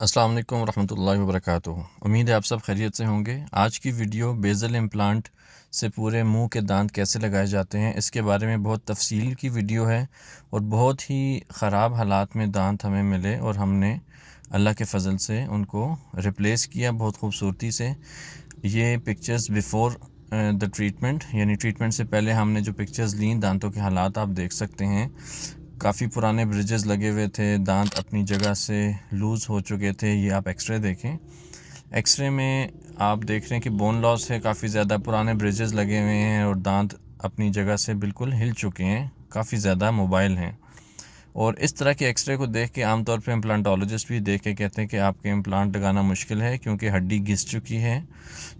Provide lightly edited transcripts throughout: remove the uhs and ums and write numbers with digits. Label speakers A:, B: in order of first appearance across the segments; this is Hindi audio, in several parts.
A: अस्सलाम वालेकुम रहमतुल्लाहि व बरकातुहू। उम्मीद है आप सब खैरियत से होंगे। आज की वीडियो बेज़ल इम्प्लांट से पूरे मुंह के दांत कैसे लगाए जाते हैं इसके बारे में बहुत तफसील की वीडियो है और बहुत ही ख़राब हालात में दांत हमें मिले और हमने अल्लाह के फ़ज़ल से उनको रिप्लेस किया बहुत खूबसूरती से। ये पिक्चर्स बिफ़ोर द ट्रीटमेंट, यानी ट्रीटमेंट से पहले हमने जो पिक्चर्स ली, दांतों के हालात आप देख सकते हैं। काफ़ी पुराने ब्रिजेस लगे हुए थे, दांत अपनी जगह से लूज़ हो चुके थे। ये आप एक्सरे देखें, एक्सरे में आप देख रहे हैं कि बोन लॉस है, काफ़ी ज़्यादा पुराने ब्रिजेस लगे हुए हैं और दांत अपनी जगह से बिल्कुल हिल चुके हैं, काफ़ी ज़्यादा मोबाइल हैं। और इस तरह के एक्सरे को देख के आमतौर पे इम्प्लांटोलॉजिस्ट भी देख के कहते हैं कि आपके इम्प्लांट लगाना मुश्किल है, क्योंकि हड्डी घिस चुकी है।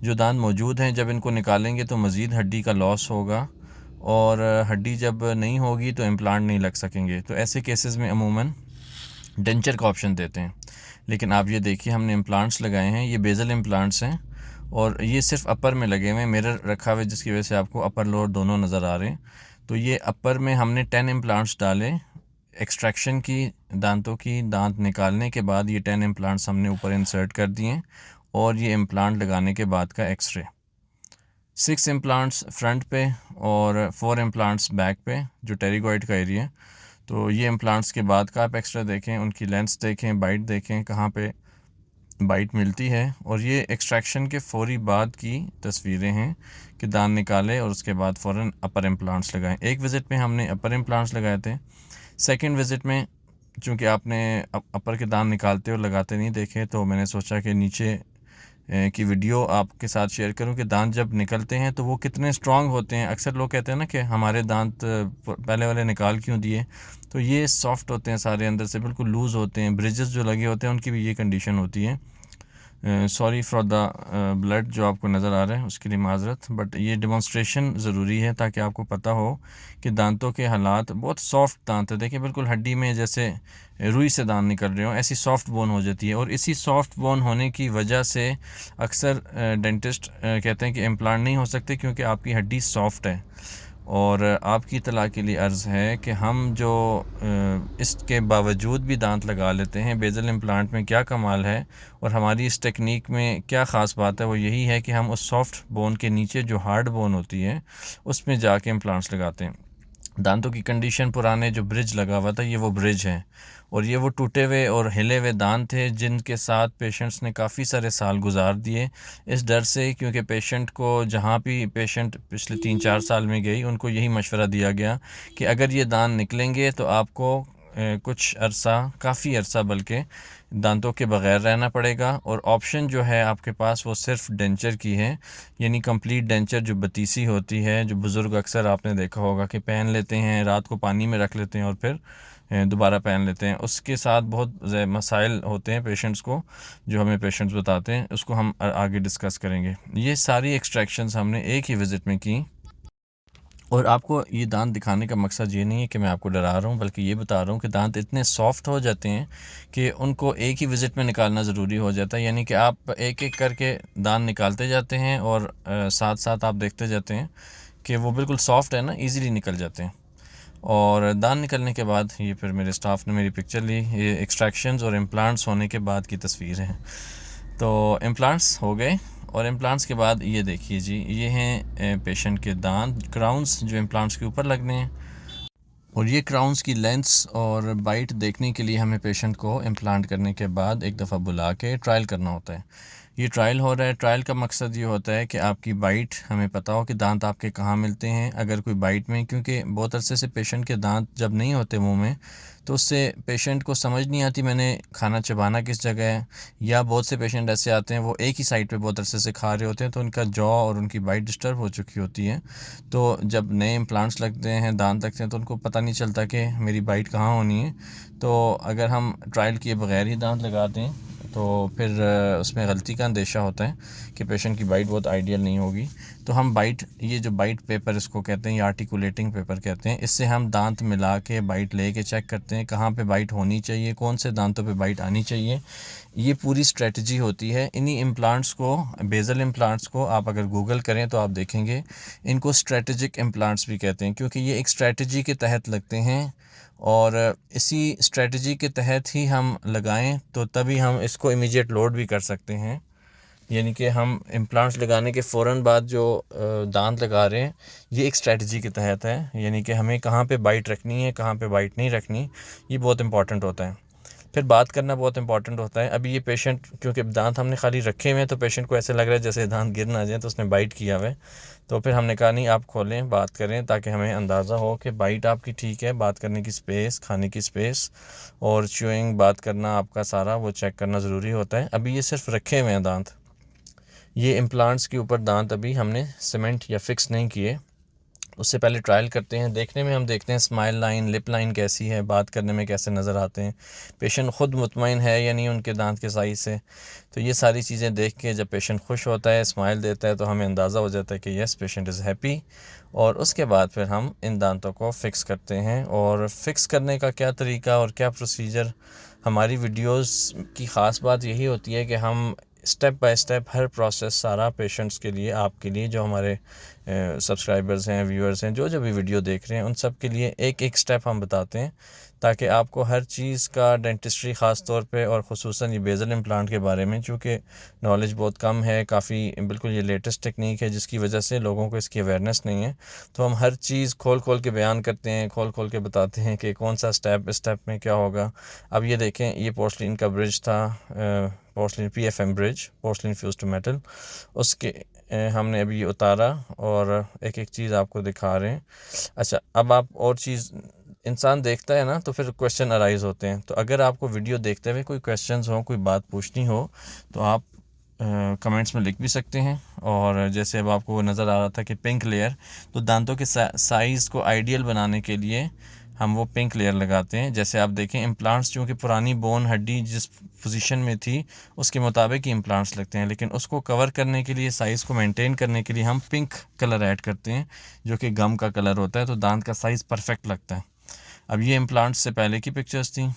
A: जो दांत मौजूद हैं, जब इनको निकालेंगे तो मज़ीद हड्डी का लॉस होगा और हड्डी जब नहीं होगी तो इम्प्लांट नहीं लग सकेंगे। तो ऐसे केसेस में अमूमन डेंचर का ऑप्शन देते हैं। लेकिन आप ये देखिए, हमने इम्प्लांट्स लगाए हैं, ये बेज़ल इम्प्लांट्स हैं और ये सिर्फ अपर में लगे हुए हैं। मिरर रखा हुआ है जिसकी वजह से आपको अपर लोअर दोनों नज़र आ रहे हैं। तो ये अपर में हमने 10 इम्प्लांट्स डाले एक्सट्रैक्शन की, दांतों की, दांत निकालने के बाद ये 10 इम्प्लांट्स हमने ऊपर इंसर्ट कर दिए और ये इम्प्लांट लगाने के बाद का एक्सरे। 6 इम्प्लांट्स फ्रंट पे और 4 इम्प्लांट्स बैक पे, जो टेरिगॉइड का एरिया। तो ये इम्प्लांट्स के बाद का आप एक्स्ट्रा देखें, उनकी लेंस देखें, बाइट देखें, कहाँ पे बाइट मिलती है। और ये एक्सट्रैक्शन के फ़ौरी बाद की तस्वीरें हैं कि दांत निकाले और उसके बाद फ़ौरन अपर इम्प्लांट्स लगाएं। एक विज़िट में हमने अपर इम्प्लांट्स लगाए थे। सेकंड विज़िट में चूँकि आपने अपर के दांत निकालते और लगाते नहीं देखे, तो मैंने सोचा कि नीचे की वीडियो आपके साथ शेयर करूं कि दांत जब निकलते हैं तो वो कितने स्ट्रांग होते हैं। अक्सर लोग कहते हैं ना कि हमारे दांत पहले वाले निकाल क्यों दिए, तो ये सॉफ्ट होते हैं, सारे अंदर से बिल्कुल लूज़ होते हैं। ब्रिजेस जो लगे होते हैं उनकी भी ये कंडीशन होती है। सॉरी फॉर द ब्लड जो आपको नज़र आ रहा है उसके लिए माजरत, बट ये डेमोन्स्ट्रेशन ज़रूरी है ताकि आपको पता हो कि दांतों के हालात बहुत सॉफ्ट दांत है। देखिए बिल्कुल हड्डी में जैसे रुई से दांत निकल रहे हो, ऐसी सॉफ्ट बोन हो जाती है। और इसी सॉफ्ट बोन होने की वजह से अक्सर डेंटिस्ट कहते हैं कि इम्प्लांट नहीं हो सकते, क्योंकि आपकी हड्डी सॉफ्ट है। और आपकी इत्तला के लिए अर्ज़ है कि हम जो इसके बावजूद भी दांत लगा लेते हैं, बेज़ल इम्प्लांट में क्या कमाल है और हमारी इस टेक्निक में क्या ख़ास बात है, वो यही है कि हम उस सॉफ्ट बोन के नीचे जो हार्ड बोन होती है उसमें जाके इम्प्लांट्स लगाते हैं। दांतों की कंडीशन, पुराने जो ब्रिज लगा हुआ था, ये वो ब्रिज है और ये वो टूटे हुए और हिले हुए दांत थे जिनके साथ पेशेंट्स ने काफ़ी सारे साल गुजार दिए, इस डर से, क्योंकि पेशेंट को जहाँ भी पेशेंट पिछले 3-4 साल में गई, उनको यही मशवरा दिया गया कि अगर ये दांत निकलेंगे तो आपको कुछ अरसा, काफ़ी अरसा बल्कि, दांतों के बग़ैर रहना पड़ेगा और ऑप्शन जो है आपके पास वो सिर्फ डेंचर की है, यानी कंप्लीट डेंचर जो बतीसी होती है, जो बुज़ुर्ग अक्सर आपने देखा होगा कि पहन लेते हैं, रात को पानी में रख लेते हैं और फिर दोबारा पहन लेते हैं। उसके साथ बहुत मसाइल होते हैं पेशेंट्स को, जो हमें पेशेंट्स बताते हैं, उसको हम आगे डिस्कस करेंगे। ये सारी एक्सट्रैक्शंस हमने एक ही विज़िट में की और आपको ये दांत दिखाने का मकसद ये नहीं है कि मैं आपको डरा रहा हूँ, बल्कि ये बता रहा हूँ कि दांत इतने सॉफ्ट हो जाते हैं कि उनको एक ही विज़िट में निकालना ज़रूरी हो जाता है। यानी कि आप एक एक करके दांत निकालते जाते हैं और साथ साथ आप देखते जाते हैं कि वो बिल्कुल सॉफ्ट है ना, ईज़िली निकल जाते हैं। और दांत निकलने के बाद ये फिर मेरे स्टाफ ने मेरी पिक्चर ली, ये एक्सट्रैक्शंस और इम्प्लांट्स होने के बाद की तस्वीर है। तो इम्प्लांट्स हो गए और इम्प्लांट्स के बाद ये देखिए जी, ये हैं पेशेंट के दांत, क्राउन्स जो इम्प्लांट्स के ऊपर लगने हैं। और ये क्राउन्स की लेंस और बाइट देखने के लिए हमें पेशेंट को इम्प्लांट करने के बाद एक दफ़ा बुला के ट्रायल करना होता है। ये ट्रायल हो रहा है। ट्रायल का मकसद ये होता है कि आपकी बाइट, हमें पता हो कि दांत आपके कहाँ मिलते हैं। अगर कोई बाइट में, क्योंकि बहुत अरसे से पेशेंट के दांत जब नहीं होते मुंह में, तो उससे पेशेंट को समझ नहीं आती मैंने खाना चबाना किस जगह है। या बहुत से पेशेंट ऐसे आते हैं वो एक ही साइड पे बहुत अरसे से खा रहे होते हैं, तो उनका जॉ और उनकी बाइट डिस्टर्ब हो चुकी होती है। तो जब नए इम्प्लांट्स लगते हैं, दांत लगते हैं, तो उनको पता नहीं चलता कि मेरी बाइट कहाँ होनी है। तो अगर हम ट्रायल किए बगैर ही दांत लगा दें तो फिर उसमें गलती का अंदेशा होता है कि पेशेंट की बाइट बहुत आइडियल नहीं होगी। तो हम बाइट, ये जो बाइट पेपर इसको कहते हैं या आर्टिकुलेटिंग पेपर कहते हैं, इससे हम दांत मिला के बाइट ले के चेक करते हैं कहाँ पे बाइट होनी चाहिए, कौन से दांतों पे बाइट आनी चाहिए। ये पूरी स्ट्रेटजी होती है। इन्हीं इम्प्लांट्स को, बेज़ल इम्प्लांट्स को आप अगर गूगल करें तो आप देखेंगे इनको स्ट्रेटेजिक इम्प्लांट्स भी कहते हैं, क्योंकि ये एक स्ट्रेटजी के तहत लगते हैं और इसी स्ट्रेटजी के तहत ही हम लगाएं तो तभी हम इसको इमीडिएट लोड भी कर सकते हैं। यानी कि हम इम्प्लांट्स लगाने के फ़ौरन बाद जो दांत लगा रहे हैं, ये एक स्ट्रेटजी के तहत है। यानी कि हमें कहाँ पे बाइट रखनी है, कहाँ पे बाइट नहीं रखनी, ये बहुत इंपॉर्टेंट होता है। फिर बात करना बहुत इंपॉर्टेंट होता है। अभी ये पेशेंट, क्योंकि दांत हमने खाली रखे हुए हैं तो पेशेंट को ऐसे लग रहा है जैसे दांत गिर ना जाए, तो उसने बाइट किया हुआ है। तो फिर हमने कहा नहीं, आप खोलें, बात करें, ताकि हमें अंदाज़ा हो कि बाइट आपकी ठीक है, बात करने की स्पेस, खाने की स्पेस और च्यूइंग, बात करना आपका सारा वो चेक करना ज़रूरी होता है। अभी ये सिर्फ रखे हुए हैं दांत, ये इम्प्लांट्स के ऊपर दांत अभी हमने सीमेंट या फिक्स नहीं किए। उससे पहले ट्रायल करते हैं। देखने में हम देखते हैं स्माइल लाइन, लिप लाइन कैसी है, बात करने में कैसे नज़र आते हैं, पेशेंट ख़ुद मुतमईन है या नहीं उनके दांत के साइज़ से। तो ये सारी चीज़ें देख के जब पेशेंट खुश होता है, स्माइल देता है, तो हमें अंदाज़ा हो जाता है कि यस, पेशेंट इज़ हैप्पी। और उसके बाद फिर हम इन दांतों को फ़िक्स करते हैं। और फ़िक्स करने का क्या तरीका और क्या प्रोसीजर, हमारी वीडियोस की ख़ास बात यही होती है कि हम step by step her process सारा पेशेंट्स के लिए, आपके लिए, जो हमारे सब्सक्राइबर्स हैं, व्यूअर्स हैं, जो भी वीडियो देख रहे हैं, उन सब के लिए एक एक स्टेप हम बताते हैं, ताकि आपको हर चीज़ का डेंटिस्ट्री ख़ास तौर पे और ख़ुसूसन ये बेज़ल इम्प्लांट के बारे में, चूँकि नॉलेज बहुत कम है, काफ़ी बिल्कुल ये लेटेस्ट टेक्निक है जिसकी वजह से लोगों को इसकी अवेयरनेस नहीं है। तो हम हर चीज़ खोल खोल के बयान करते हैं, खोल खोल के बताते हैं कि कौन सा स्टेप में क्या होगा। अब ये देखें, ये पोर्सलिन का ब्रिज था, porcelain PFM bridge, porcelain fuse to metal. उसके हमने अभी ये उतारा और एक एक चीज़ आपको दिखा रहे हैं। अच्छा, अब आप और चीज़, इंसान देखता है ना तो फिर क्वेश्चन अराइज़ होते हैं। तो अगर आपको वीडियो देखते हुए कोई क्वेश्चंस हो, कोई बात पूछनी हो, तो आप कमेंट्स में लिख भी सकते हैं। और जैसे अब आपको नज़र आ रहा था कि पिंक लेयर, तो दांतों के साइज़ को आइडियल बनाने के लिए हम वो पिंक लेयर लगाते हैं। जैसे आप देखें, इम्प्लांट्स चूँकि पुरानी बोन हड्डी जिस पोजीशन में थी उसके मुताबिक ही इम्प्लांट्स लगते हैं, लेकिन उसको कवर करने के लिए, साइज़ को मेंटेन करने के लिए हम पिंक कलर ऐड करते हैं, जो कि गम का कलर होता है, तो दांत का साइज़ परफेक्ट लगता है। अब ये इम्प्लांट्स से पहले की पिक्चर्स थी।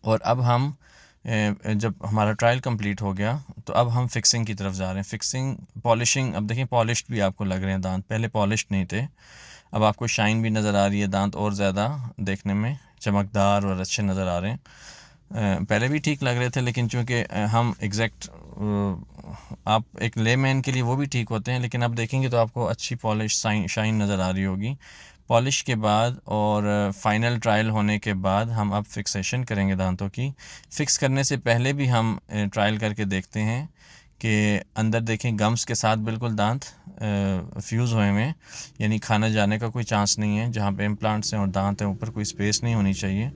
A: और अब हम जब हमारा ट्रायल कंप्लीट हो गया तो अब हम फिक्सिंग की तरफ जा रहे हैं। फिक्सिंग, पॉलिशिंग, अब देखें पॉलिश्ड भी आपको लग रहे हैं दांत, पहले पॉलिश्ड नहीं थे। अब आपको शाइन भी नज़र आ रही है, दांत और ज़्यादा देखने में चमकदार और अच्छे नज़र आ रहे हैं। पहले भी ठीक लग रहे थे, लेकिन चूँकि हम एग्जैक्ट, आप एक लेमैन के लिए वो भी ठीक होते हैं, लेकिन अब देखेंगे तो आपको अच्छी पॉलिश, शाइन नज़र आ रही होगी। पॉलिश के बाद और फाइनल ट्रायल होने के बाद हम अब फिक्सेशन करेंगे दांतों की। फ़िक्स करने से पहले भी हम ट्रायल करके देखते हैं कि अंदर देखें गम्स के साथ बिल्कुल दांत फ्यूज़ हुए हैं, यानी खाना जाने का कोई चांस नहीं है। जहाँ पे इम्प्लांट्स हैं और दांत हैं, ऊपर कोई स्पेस नहीं होनी चाहिए।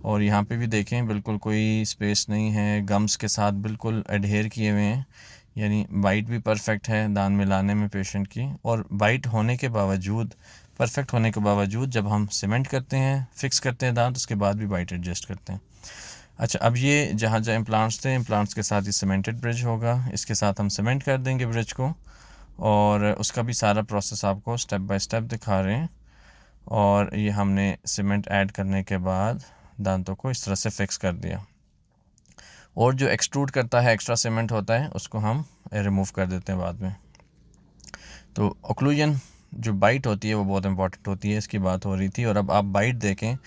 A: और यहाँ पे भी देखें, बिल्कुल कोई स्पेस नहीं है, गम्स के साथ बिल्कुल एडहेयर किए हुए हैं, यानी बाइट भी परफेक्ट है दांत मिलाने में पेशेंट की। और बाइट होने के बावजूद, परफेक्ट होने के बावजूद, जब हम सीमेंट करते हैं, फिक्स करते हैं दांत, उसके बाद भी बाइट एडजस्ट करते हैं। अच्छा, अब ये जहाँ जहाँ इम्प्लांट्स थे, इम्प्लांट्स के साथ ही सीमेंटेड ब्रिज होगा, इसके साथ हम सीमेंट कर देंगे ब्रिज को। और उसका भी सारा प्रोसेस आपको स्टेप बाय स्टेप दिखा रहे हैं। और ये हमने सीमेंट ऐड करने के बाद दांतों को इस तरह से फिक्स कर दिया। और जो एक्सट्रूड करता है, एक्स्ट्रा सीमेंट होता है, उसको हम रिमूव कर देते हैं बाद में। तो ओक्लूजन, जो बाइट होती है, वो बहुत इंपॉर्टेंट होती है, इसकी बात हो रही थी। और अब आप बाइट देखें,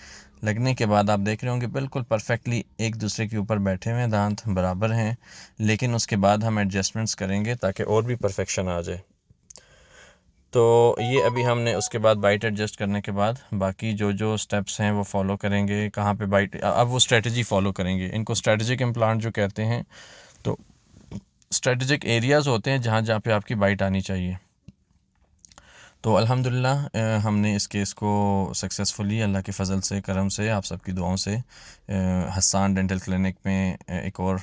A: लगने के बाद आप देख रहे होंगे बिल्कुल परफेक्टली एक दूसरे के ऊपर बैठे हुए हैं, दांत बराबर हैं। लेकिन उसके बाद हम एडजस्टमेंट्स करेंगे ताकि और भी परफेक्शन आ जाए। तो ये अभी हमने उसके बाद बाइट एडजस्ट करने के बाद बाकी जो जो स्टेप्स हैं वो फॉलो करेंगे। कहाँ पे बाइट, अब वो स्ट्रेटजी फॉलो करेंगे। इनको स्ट्रेटजिक इम्प्लांट जो कहते हैं। तो स्ट्रेटजिक एरियाज़ होते हैं जहाँ जहाँ पे आपकी बाइट आनी चाहिए। तो अल्हम्दुलिल्लाह हमने इस केस को सक्सेसफुली, अल्लाह के फ़ज़ल से, करम से, आप सबकी दुआओं से, हस्सान डेंटल क्लिनिक में एक और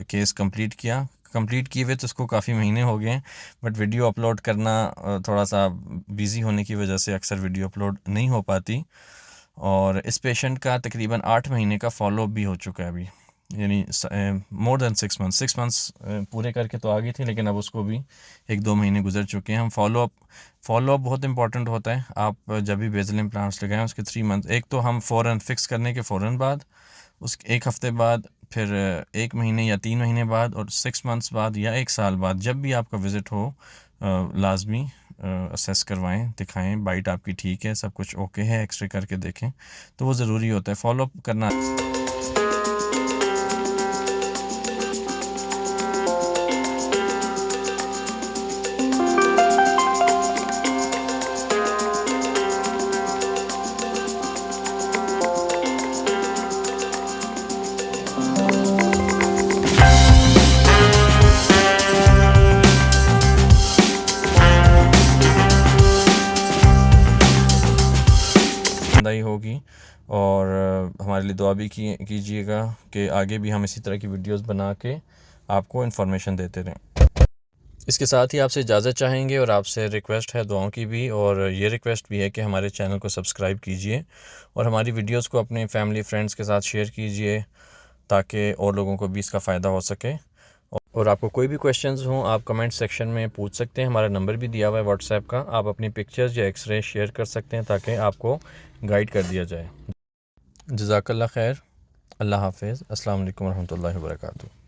A: केस कंप्लीट किया। कंप्लीट किए हुए तो इसको काफ़ी महीने हो गए हैं, बट वीडियो अपलोड करना थोड़ा सा बिज़ी होने की वजह से अक्सर वीडियो अपलोड नहीं हो पाती। और इस पेशेंट का तकरीबन 8 महीने का फॉलोअप भी हो चुका है अभी। यानी मोर देन 6 मंथ्स पूरे करके तो आ गई थी, लेकिन अब उसको भी 1-2 महीने गुजर चुके हैं। हम फॉलो अप बहुत इंपॉर्टेंट होता है। आप जब भी बेसल इम्प्लांट्स लगाएं उसके 3 मंथ, एक तो हम फ़ौरन फिक्स करने के फ़ौरन बाद, उस 1 हफ़्ते बाद, फिर 1 महीने या 3 महीने बाद, और 6 मंथ्स बाद या 1 साल बाद, जब भी आपका विज़िट हो लाजमी असेस करवाएं, दिखाएं बाइट आपकी ठीक है, सब कुछ ओके है, एक्सरे करके देखें, तो वो ज़रूरी होता है फॉलो अप करना। ही होगी, और हमारे लिए दुआ भी कीजिएगा कि आगे भी हम इसी तरह की वीडियोस बना के आपको इन्फॉर्मेशन देते रहें। इसके साथ ही आपसे इजाज़त चाहेंगे, और आपसे रिक्वेस्ट है दुआओं की भी, और ये रिक्वेस्ट भी है कि हमारे चैनल को सब्सक्राइब कीजिए और हमारी वीडियोस को अपने फैमिली फ्रेंड्स के साथ शेयर कीजिए, ताकि और लोगों को भी इसका फ़ायदा हो सके। और आपको कोई भी क्वेश्चंस हों, आप कमेंट सेक्शन में पूछ सकते हैं। हमारा नंबर भी दिया हुआ है व्हाट्सएप का, आप अपनी पिक्चर्स या एक्सरे शेयर कर सकते हैं ताकि आपको गाइड कर दिया जाए। जज़ाकल्लाह खैर। अल्लाह हाफ़िज़। अस्सलाम वालेकुम रहमतुल्लाहि व बरकातुहू।